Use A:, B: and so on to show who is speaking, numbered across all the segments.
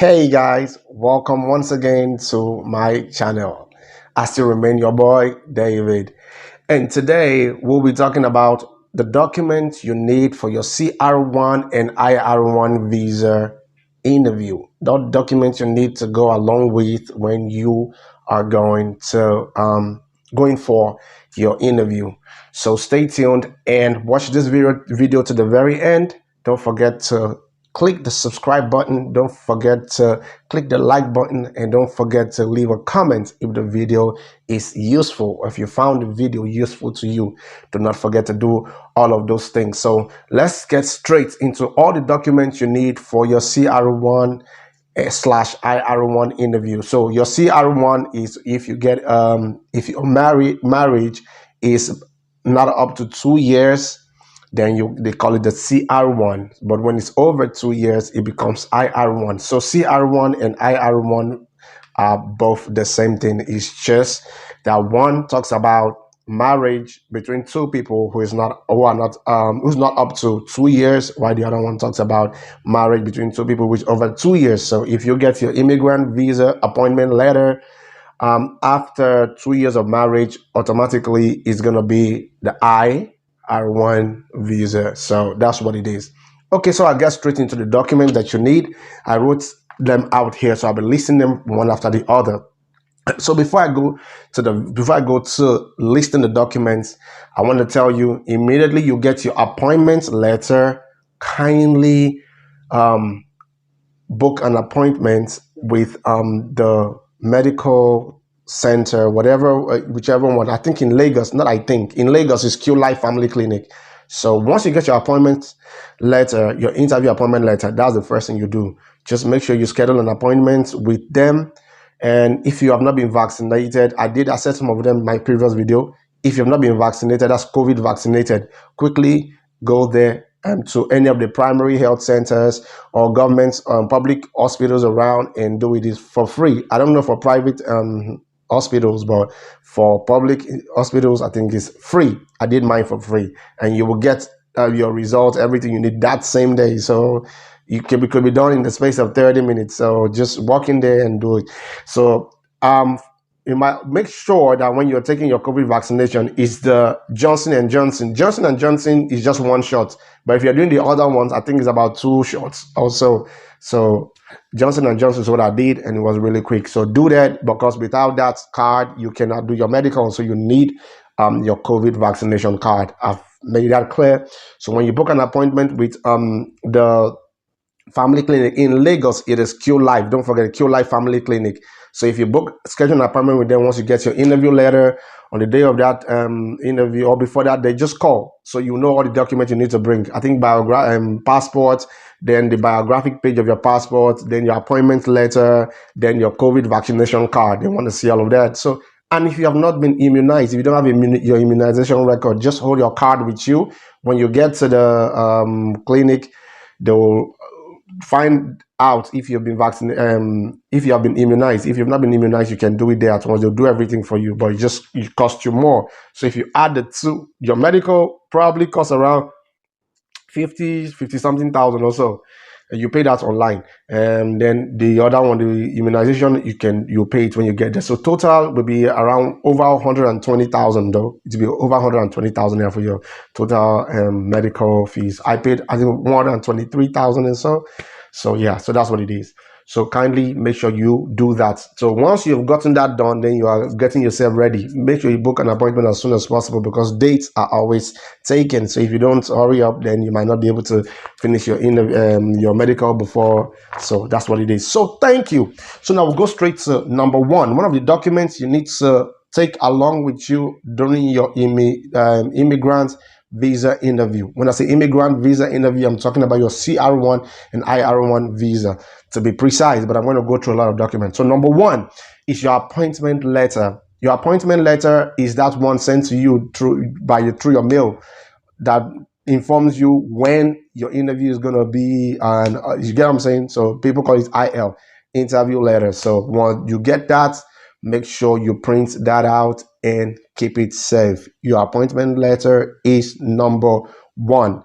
A: Hey guys, welcome once again to my channel. I still remain your boy, David. And today we'll be talking about the documents you need for your CR1 and IR1 visa interview. The documents you need to go along with when you are going for your interview. So stay tuned and watch this video to the very end. Don't forget to click the subscribe button. Don't forget to click the like button, and don't forget to leave a comment if the video is useful, or if you found the video useful to you. Do not forget to do all of those things. So let's get straight into all the documents you need for your CR1 slash IR1 interview. So your CR1 is if you get if your marriage is not up to 2 years, then they call it the CR1. But when it's over 2 years, it becomes IR1. So CR1 and IR1 are both the same thing. It's just that one talks about marriage between two people who's not up to 2 years, while the other one talks about marriage between two people which over 2 years. So if you get your immigrant visa appointment letter after 2 years of marriage, automatically it's gonna be the IR1 visa. So that's what it is. Okay, so I get straight into the document that you need. I wrote them out here, so I'll be listing them one after the other. So before I go to listing the documents, I want to tell you, immediately you get your appointment letter, kindly book an appointment with the medical center, whichever one. I think in Lagos, in Lagos is Q Life Family Clinic. So once you get your appointment letter, your interview appointment letter, that's the first thing you do. Just make sure you schedule an appointment with them. And if you have not been vaccinated, I said some of them in my previous video. If you have not been vaccinated, that's COVID vaccinated, quickly go there to any of the primary health centers or government public hospitals around and do it for free. I don't know for private hospitals, but for public hospitals, I think it's free. I did mine for free, and you will get your results, everything you need that same day. So it could be done in the space of 30 minutes. So just walk in there and do it. So you might make sure that when you're taking your COVID vaccination, it's the Johnson and Johnson. Johnson and Johnson is just one shot, but if you're doing the other ones, I think it's about 2 shots also. So Johnson and Johnson is what I did, and it was really quick. So do that, because without that card, you cannot do your medical. So you need your COVID vaccination card. I've made that clear. So when you book an appointment with the family clinic in Lagos, it is Q Life. Don't forget Q Life Family Clinic. So if you schedule an appointment with them, once you get your interview letter on the day of that interview or before that, they just call. So you know all the documents you need to bring. I think passport, then the biographic page of your passport, then your appointment letter, then your COVID vaccination card. They want to see all of that. So, and if you have not been immunized, if you don't have your immunization record, just hold your card with you. When you get to the clinic, they will find out if you've been vaccinated, if you have been immunized. If you've not been immunized, you can do it there at once. They'll do everything for you, but it costs you more. So if you add the two, your medical probably costs around 50 something thousand or so. And you pay that online, and then the other one, the immunization, you pay it when you get there. So total will be around over 120,000 though. It will be over 120,000 there for your total medical fees. I paid, I think, more than 23,000 and so. So yeah, so that's what it is. So kindly make sure you do that. So once you've gotten that done, then you are getting yourself ready. Make sure you book an appointment as soon as possible, because dates are always taken. So if you don't hurry up, then you might not be able to finish your medical before. So that's what it is. So thank you. So now we'll go straight to number one. One of the documents you need to take along with you during your immigrant visa interview. When I say immigrant visa interview, I'm talking about your CR1 and IR1 visa, to be precise, but I'm going to go through a lot of documents. So number one is your appointment letter. Your appointment letter is that one sent to you through your mail that informs you when your interview is going to be, and you get what I'm saying? So people call it IL, interview letter. So once you get that, make sure you print that out and keep it safe. Your appointment letter is number one.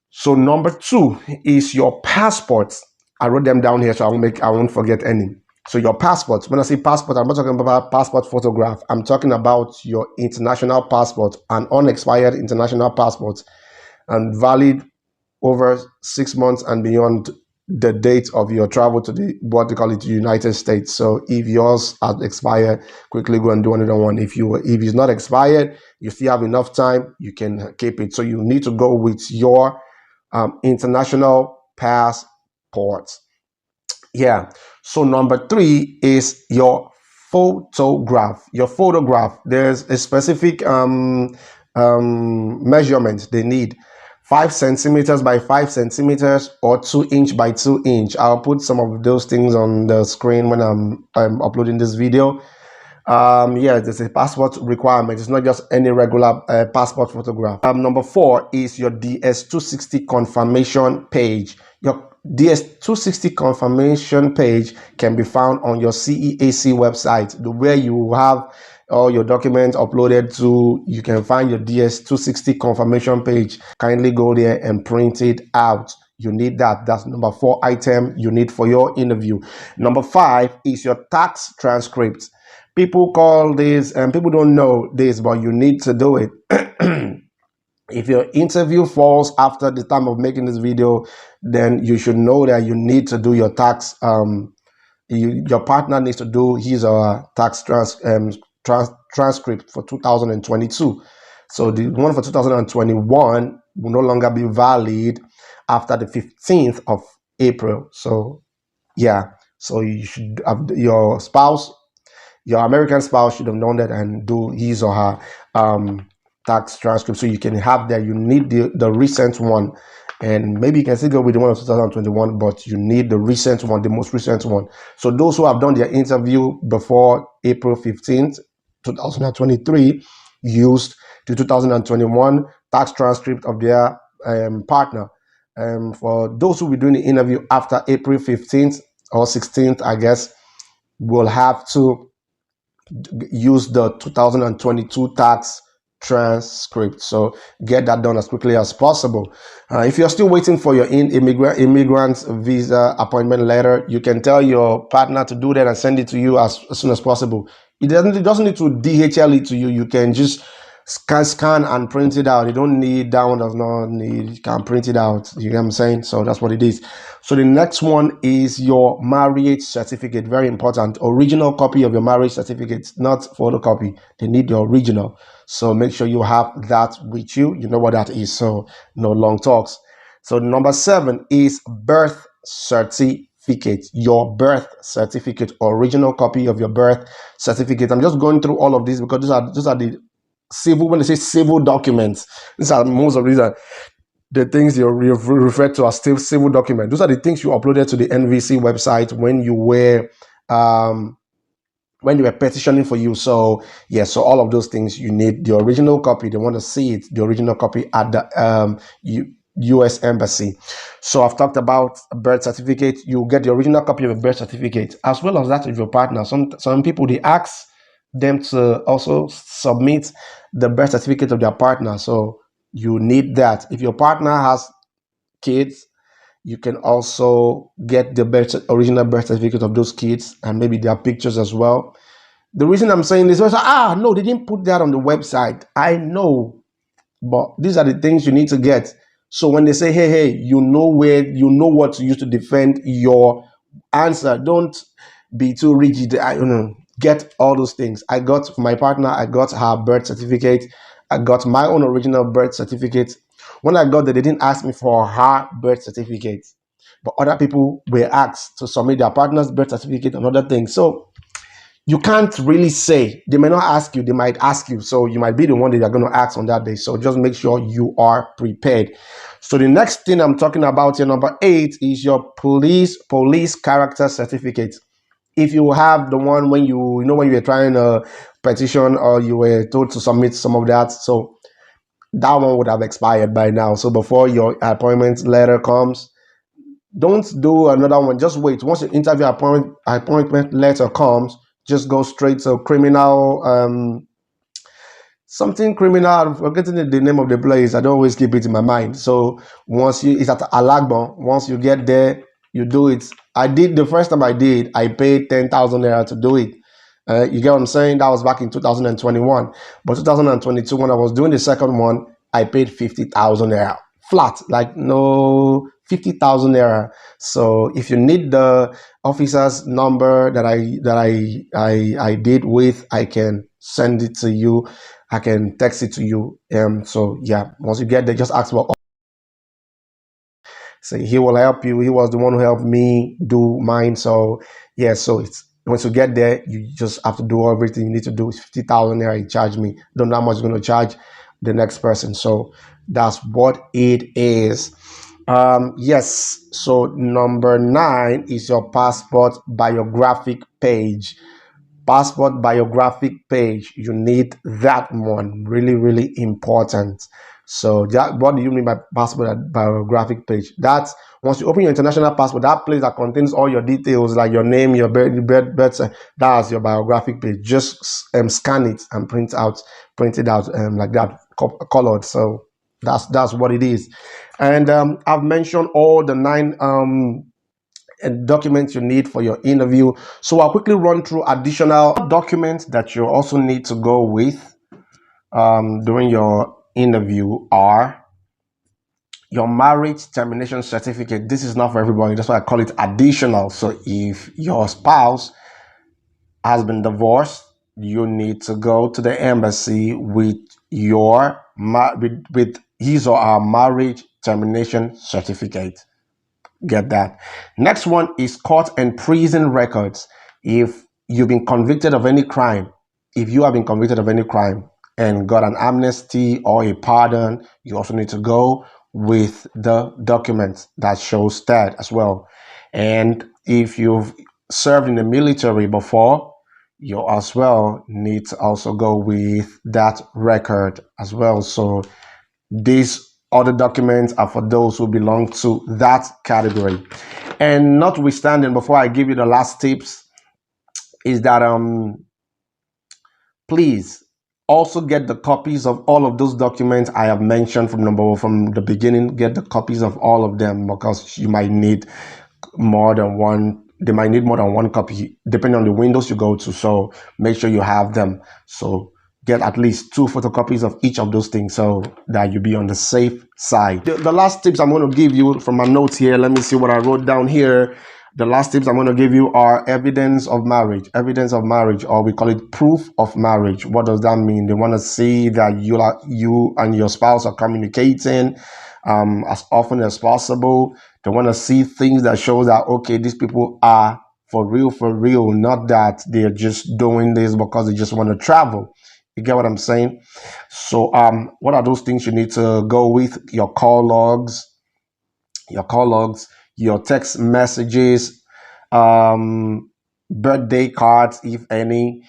A: So number two is your passport. I wrote them down here so I won't forget any. So your passport. When I say passport, I'm not talking about passport photograph. I'm talking about your international passport, an unexpired international passport, and valid over 6 months and beyond the date of your travel to the what they call it, United States. So if yours has expired, quickly go and do another one. If it's not expired, you still have enough time, you can keep it. So you need to go with your international passport. Yeah. So number three is your photograph. Your photograph. There's a specific measurement they need. 5 centimeters by 5 centimeters or 2 inch by 2 inch. I'll put some of those things on the screen when I'm uploading this video. Yeah, there's a passport requirement. It's not just any regular passport photograph. Number four is your DS260 confirmation page. Your DS260 confirmation page can be found on your CEAC website, where you have all your documents uploaded to. You can find your DS260 confirmation page. Kindly go there and print it out. You need that. That's number four item you need for your interview. Number five is your tax transcript. People call this, and people don't know this, but you need to do it. If your interview falls after the time of making this video, then you should know that you need to do your tax. Your partner needs to do his or tax transcript for 2022. So the one for 2021 will no longer be valid after the 15th of April. So yeah, so you should have your American spouse should have known that and do his or her tax transcript, so you can have that. You need the recent one, and maybe you can still go with the one of 2021, but you need the recent one, the most recent one. So those who have done their interview before April 15th, 2023, used the 2021 tax transcript of their partner. For those who will be doing the interview after April 15th or 16th, I guess, will have to use the 2022 tax transcript. So get that done as quickly as possible. If you're still waiting for your immigrant visa appointment letter, you can tell your partner to do that and send it to you as soon as possible. It doesn't need to DHL it to you. You can just scan and print it out. You don't need that one. Does not need. You can print it out. You know what I'm saying? So that's what it is. So the next one is your marriage certificate. Very important. Original copy of your marriage certificate, not photocopy. They need the original. So make sure you have that with you. You know what that is. So no long talks. So number 7 is birth certificate. Your birth certificate, original copy of your birth certificate. I'm just going through all of these because these are the civil. When they say civil documents, these are most of these are the things you refer to as still civil document. Those are the things you uploaded to the NVC website when you were petitioning for you. So yeah, so all of those things you need the original copy. They want to see it, the original copy at the US Embassy. So I've talked about a birth certificate. You get the original copy of a birth certificate as well as that of your partner. Some people, they ask them to also submit the birth certificate of their partner. So you need that. If your partner has kids, you can also get the original birth certificate of those kids and maybe their pictures as well. The reason I'm saying this is, no, they didn't put that on the website. I know, but these are the things you need to get. So when they say, hey, you know what to use to defend your answer, don't be too rigid. Get all those things. I got for my partner, I got her birth certificate. I got my own original birth certificate. When I got there, they didn't ask me for her birth certificate, but other people were asked to submit their partner's birth certificate and other things. So you can't really say. They may not ask you, they might ask you. So you might be the one that they're going to ask on that day. So just make sure you are prepared. So the next thing I'm talking about here, number 8, is your police character certificate. If you have the one when you were trying a petition or you were told to submit some of that, so that one would have expired by now. So before your appointment letter comes, don't do another one. Just wait. Once your interview appointment letter comes, just go straight to criminal, something criminal. I'm forgetting the name of the place. I don't always keep it in my mind. So it's at Alagbon. Once you get there, You do it. I did the first time I did. I paid 10,000 naira to do it. You get what I'm saying? That was back in 2021. But 2022, when I was doing the second one, I paid 50,000 naira flat. Like no 50,000 naira. So if you need the officer's number that I did with, I can send it to you. I can text it to you. So yeah, once you get there, just ask for. So he will help you. He was the one who helped me do mine. So yeah, so it's once you get there, you just have to do everything you need to do. It's 50,000 there. He charged me. Don't know how much going to charge the next person. So that's what it is. Yes. So number 9 is your passport biographic page. Passport biographic page, you need that one. Really, really important. So that, what do you mean by passport biographic page? That's once you open your international passport, that place that contains all your details like your name, your birth, that's your biographic page. Just scan it and print it out like that, colored. So that's what it is. And I've mentioned all the 9 and documents you need for your interview. So I'll quickly run through additional documents that you also need to go with during your interview are your marriage termination certificate. This is not for everybody. That's why I call it additional. So if your spouse has been divorced, you need to go to the embassy with your with his or her marriage termination certificate. Get that. Next one is court and prison records. If you've been convicted of any crime, if you have been convicted of any crime and got an amnesty or a pardon, you also need to go with the documents that shows that as well. And if you've served in the military before, you as well need to also go with that record as well. So these other documents are for those who belong to that category. And notwithstanding, before I give you the last tips, is that please also get the copies of all of those documents I have mentioned from the beginning. Get the copies of all of them because you might need more than one. They might need more than one copy depending on the windows you go to. So make sure you have them. So get at least 2 photocopies of each of those things so that you be on the safe side. The last tips I'm going to give you from my notes here, let me see what I wrote down here. The last tips I'm going to give you are evidence of marriage. Evidence of marriage, or we call it proof of marriage. What does that mean? They want to see that you and your spouse are communicating as often as possible. They want to see things that show that, okay, these people are for real, not that they're just doing this because they just want to travel. You get what I'm saying? So what are those things you need to go with? Your call logs, your text messages, birthday cards, if any,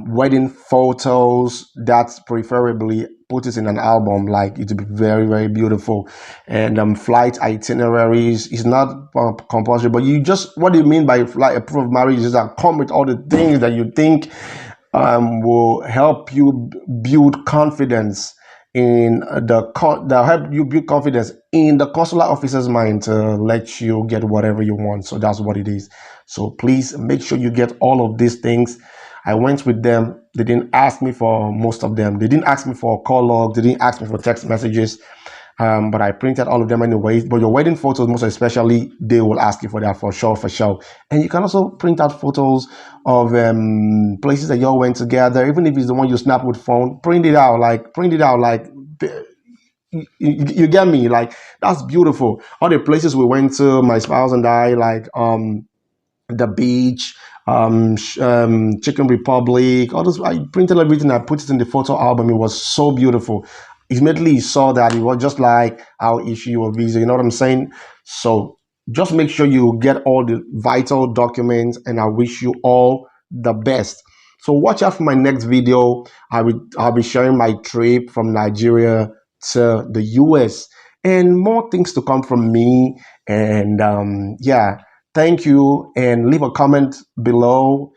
A: wedding photos. That's preferably put it in an album, like it would be very, very beautiful. And flight itineraries is not compulsory, but you just, what do you mean by flight a proof of marriage is that come with all the things that you think will help you build confidence in that help you build confidence in the consular officer's mind to let you get whatever you want. So that's what it is. So please make sure you get all of these things. I went with them. They didn't ask me for most of them. They didn't ask me for call log. They didn't ask me for text messages. But I printed all of them anyways. But your wedding photos, most especially, they will ask you for that for sure. And you can also print out photos of places that y'all went together, even if it's the one you snap with phone. Print it out, you get me? Like, that's beautiful. All the places we went to, my spouse and I, like the beach, Chicken Republic, all those. I printed everything. I put it in the photo album. It was so beautiful. Immediately saw that it was just like I'll issue you a visa. You know what I'm saying? So just make sure you get all the vital documents, and I wish you all the best. So watch out for my next video. I'll be sharing my trip from Nigeria to the US and more things to come from me. And yeah, thank you, and leave a comment below.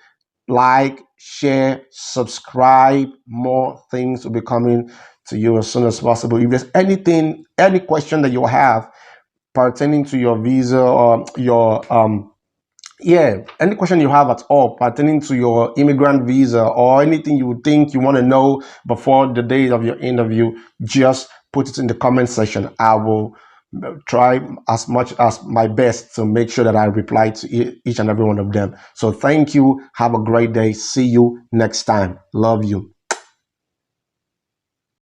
A: Like, share, subscribe. More things will be coming to you as soon as possible. If there's any question that you have, pertaining to your visa or your yeah, any question you have at all pertaining to your immigrant visa or anything you think you want to know before the day of your interview, just put it in the comment section. I will try as much as my best to make sure that I reply to each and every one of them. So thank you. Have a great day. See you next time. Love you.